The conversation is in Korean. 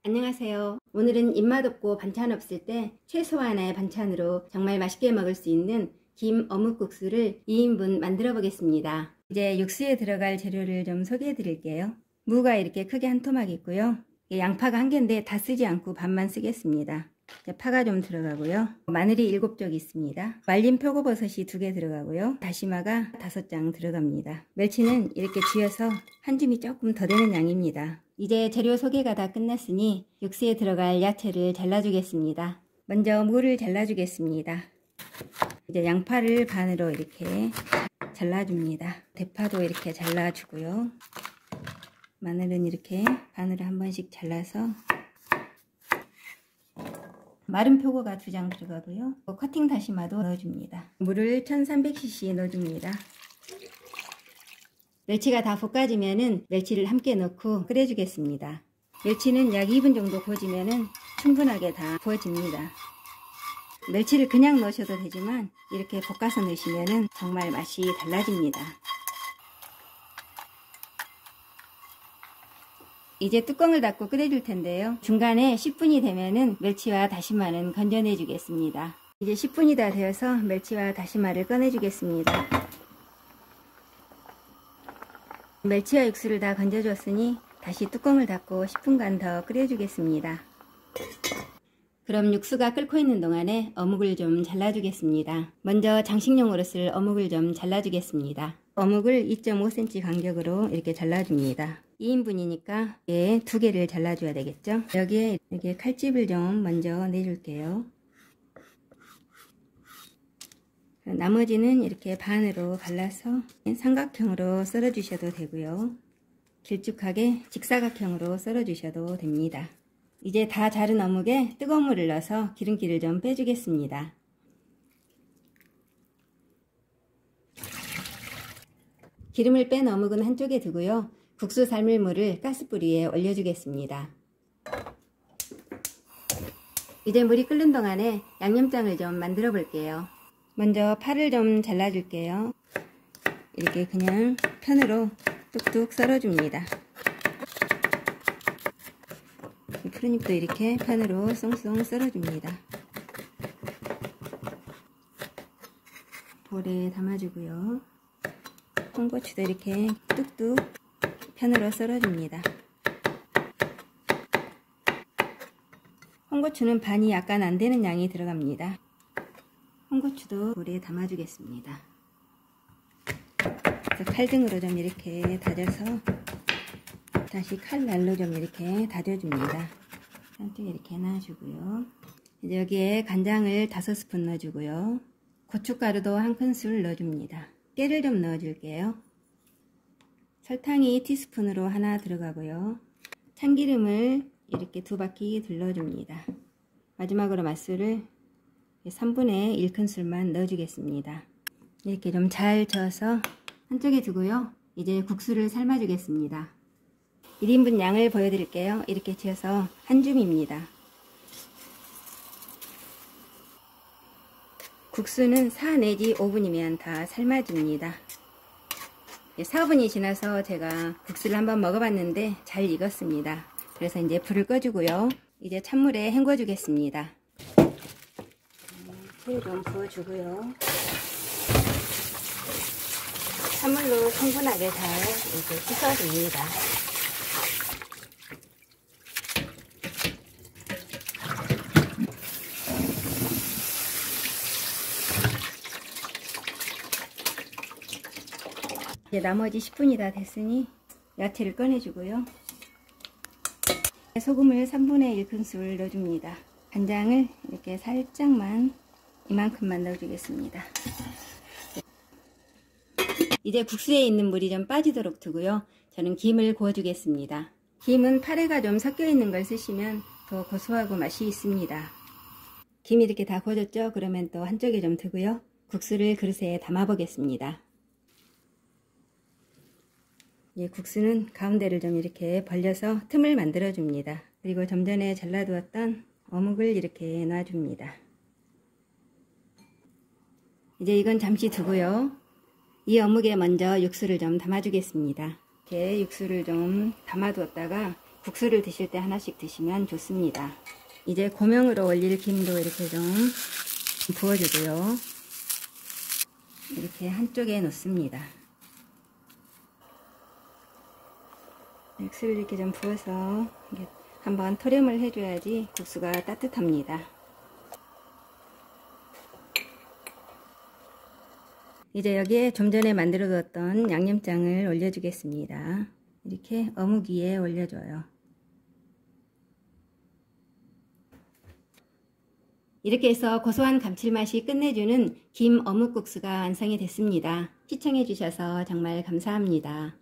안녕하세요. 오늘은 입맛 없고 반찬 없을 때 채소 하나의 반찬으로 정말 맛있게 먹을 수 있는 김 어묵국수를 2인분 만들어 보겠습니다. 이제 육수에 들어갈 재료를 좀 소개해 드릴게요. 무가 이렇게 크게 한 토막 있고요. 양파가 한 개인데 다 쓰지 않고 반만 쓰겠습니다. 파가 좀 들어가고요. 마늘이 7쪽 있습니다. 말린 표고버섯이 2개 들어가고요. 다시마가 5장 들어갑니다. 멸치는 이렇게 쥐어서 한 줌이 조금 더 되는 양입니다. 이제 재료 소개가 다 끝났으니 육수에 들어갈 야채를 잘라주겠습니다. 먼저 무를 잘라주겠습니다. 이제 양파를 반으로 이렇게 잘라줍니다. 대파도 이렇게 잘라주고요. 마늘은 이렇게 반으로 한 번씩 잘라서, 마른 표고가 2장 들어가고요. 커팅 다시마도 넣어줍니다. 물을 1300cc 넣어줍니다. 멸치가 다 볶아지면은 멸치를 함께 넣고 끓여주겠습니다. 멸치는 약 2분 정도 구워지면은 충분하게 다 구워집니다. 멸치를 그냥 넣으셔도 되지만 이렇게 볶아서 넣으시면은 정말 맛이 달라집니다. 이제 뚜껑을 닫고 끓여줄 텐데요. 중간에 10분이 되면은 멸치와 다시마는 건져내 주겠습니다. 이제 10분이 다 되어서 멸치와 다시마를 꺼내 주겠습니다. 멸치와 육수를 다 건져줬으니 다시 뚜껑을 닫고 10분간 더 끓여주겠습니다. 그럼 육수가 끓고 있는 동안에 어묵을 좀 잘라주겠습니다. 먼저 장식용으로 쓸 어묵을 좀 잘라주겠습니다. 어묵을 2.5cm 간격으로 이렇게 잘라줍니다. 2인분이니까 2개를 잘라줘야 되겠죠. 여기에 이렇게 칼집을 좀 먼저 내줄게요. 나머지는 이렇게 반으로 갈라서 삼각형으로 썰어 주셔도 되고요. 길쭉하게 직사각형으로 썰어 주셔도 됩니다. 이제 다 자른 어묵에 뜨거운 물을 넣어서 기름기를 좀 빼주겠습니다. 기름을 뺀 어묵은 한쪽에 두고요. 국수 삶을 물을 가스불 위에 올려주겠습니다. 이제 물이 끓는 동안에 양념장을 좀 만들어 볼게요. 먼저 파를 좀 잘라줄게요. 이렇게 그냥 편으로 뚝뚝 썰어줍니다. 푸른잎도 이렇게 편으로 쏭쏭 썰어줍니다. 볼에 담아주고요. 홍고추도 이렇게 뚝뚝 편으로 썰어줍니다. 홍고추는 반이 약간 안되는 양이 들어갑니다. 홍고추도 볼에 담아주겠습니다. 칼등으로 좀 이렇게 다져서 다시 칼날로 좀 이렇게 다져줍니다. 한쪽에 이렇게 놔주고요. 이제 여기에 간장을 5스푼 넣어주고요. 고춧가루도 1큰술 넣어줍니다. 깨를 좀 넣어줄게요. 설탕이 티스푼으로 하나 들어가고요. 참기름을 이렇게 2바퀴 둘러줍니다. 마지막으로 맛술을 3분의 1큰술만 넣어주겠습니다. 이렇게 좀 잘 저어서 한쪽에 두고요. 이제 국수를 삶아주겠습니다. 1인분 양을 보여드릴게요. 이렇게 지어서 한 줌입니다. 국수는 4 내지 5분이면 다 삶아집니다. 4분이 지나서 제가 국수를 한번 먹어봤는데 잘 익었습니다. 그래서 이제 불을 꺼주고요. 이제 찬물에 헹궈 주겠습니다. 물 좀 부어주고요. 찬물로 충분하게 잘 이렇게 씻어줍니다. 이제 나머지 10분이 다 됐으니 야채를 꺼내주고요. 소금을 3분의 1큰술 넣어줍니다. 간장을 이렇게 살짝만 이만큼만 넣어주겠습니다. 이제 국수에 있는 물이 좀 빠지도록 두고요. 저는 김을 구워주겠습니다. 김은 파래가 좀 섞여 있는 걸 쓰시면 더 고소하고 맛이 있습니다. 김이 이렇게 다 구워졌죠? 그러면 또 한쪽에 좀 두고요. 국수를 그릇에 담아 보겠습니다. 국수는 가운데를 좀 이렇게 벌려서 틈을 만들어 줍니다. 그리고 좀 전에 잘라두었던 어묵을 이렇게 놔줍니다. 이제 이건 잠시 두고요. 이 어묵에 먼저 육수를 좀 담아주겠습니다. 이렇게 육수를 좀 담아두었다가 국수를 드실 때 하나씩 드시면 좋습니다. 이제 고명으로 올릴 김도 이렇게 좀 부어주고요. 이렇게 한쪽에 놓습니다. 육수를 이렇게 좀 부어서 한번 토렴을 해줘야지 국수가 따뜻합니다. 이제 여기에 좀 전에 만들어 뒀던 양념장을 올려주겠습니다. 이렇게 어묵 위에 올려줘요. 이렇게 해서 고소한 감칠맛이 끝내주는 김 어묵국수가 완성이 됐습니다. 시청해 주셔서 정말 감사합니다.